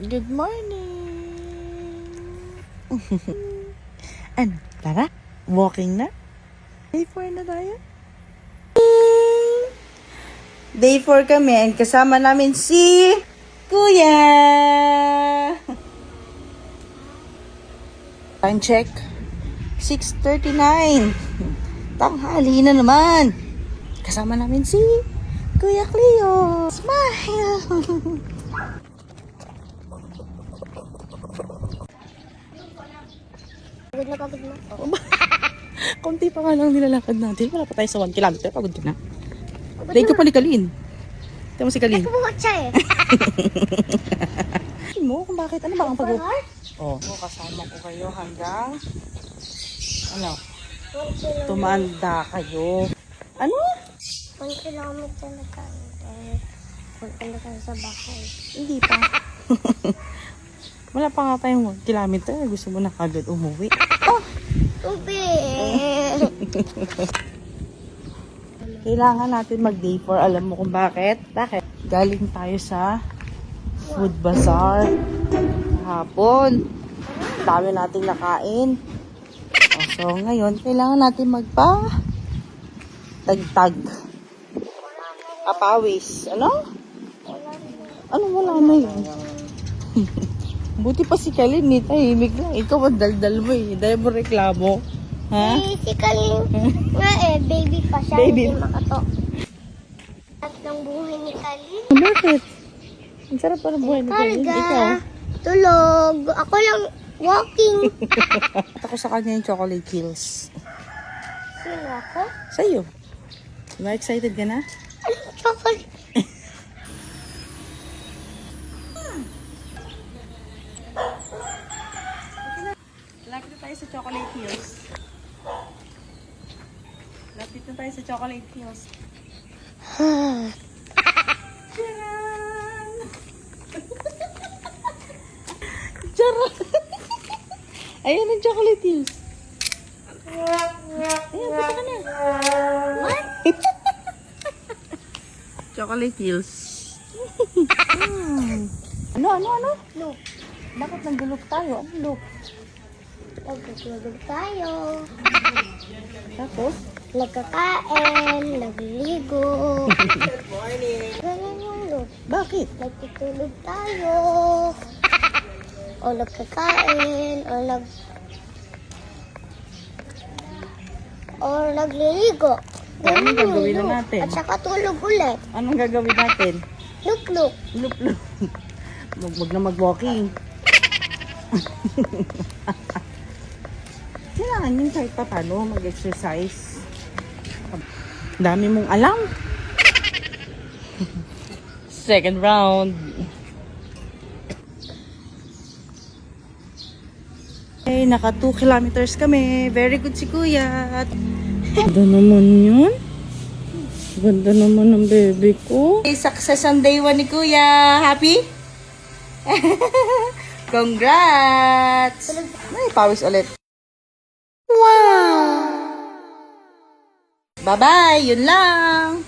Good morning! Ano? Tara? Walking na? Day 4 na tayo? Day 4 kami and kasama namin si Kuya! Time check. 6:39. Tanghali na naman. Kasama namin si Kuya Cleo. Smile! Pagod na pagod na. Konti pa nga lang nilalakad natin. Wala pa tayo sa 1 kilometer. Pagod ka na. Dahil ka pa ni Kalin. Tignan mo si Kalin. Nagbuhat siya eh. Tignan mo kung bakit. Ano ba ang pagod? Oh, kasama ko kayo hanggang ano? Tumanda kayo. Ano? 1 kilometer na tayo. Punta na tayo sa bahay. Hindi pa. Wala pa nga tayong 1 kilometer. Gusto mo na kagad umuwi. Oh! Tubig! Kailangan natin mag-day 4. Alam mo kung bakit? Bakit? Galing tayo sa food bazaar. Hapon. Dami nating nakain. So, ngayon, kailangan natin tagtag. Apawis. Ano? Ano wala na yun? Buti pa si Kalin, tahimik lang. Ikaw ang daldal mo eh. Dahil mo reklamo. Ha? Si Kaling nga eh, baby pa siya. Baby. Hindi makato. At ng buhay ni Kaling. Bakit? Ang sarap pa ng buhay ni Kalin. Ikaw? Karga. Tulog. Ako lang walking. Ako sa kanya yung chocolate kills. Sino ako? Sa'yo. Diba excited ka na? Anong chocolate? Lapit na tayo sa chocolate hills. Lapit na tayo sa chocolate hills. Charan! Charan! Ayan ang chocolate hills. Ayan, punta ka na. What? Chocolate hills. Ano? Look. Bakit nagulog tayo? Ano look? Nagtutulog tayo. Tapos? Nagkakain. Nagliligo. Good morning. Ganyan yung look. Bakit? Nagtutulog tayo. O nagkakain. O nagliligo. Anong Ganyan yung gagawin na look. natin? At saka tulog ulit. Anong gagawin natin? Look. Look. Wag na mag-walking. Kailangan yung kahit pa paano mag-exercise. Dami mong alam. Second round. Okay, naka 2 kilometers kami. Very good si Kuya. Ganda naman yun. Ganda naman ng baby ko. Okay, success ang day 1 ni Kuya. Happy? Congrats! Ay, pawis ulit. Wow! Bye-bye! Yun lang!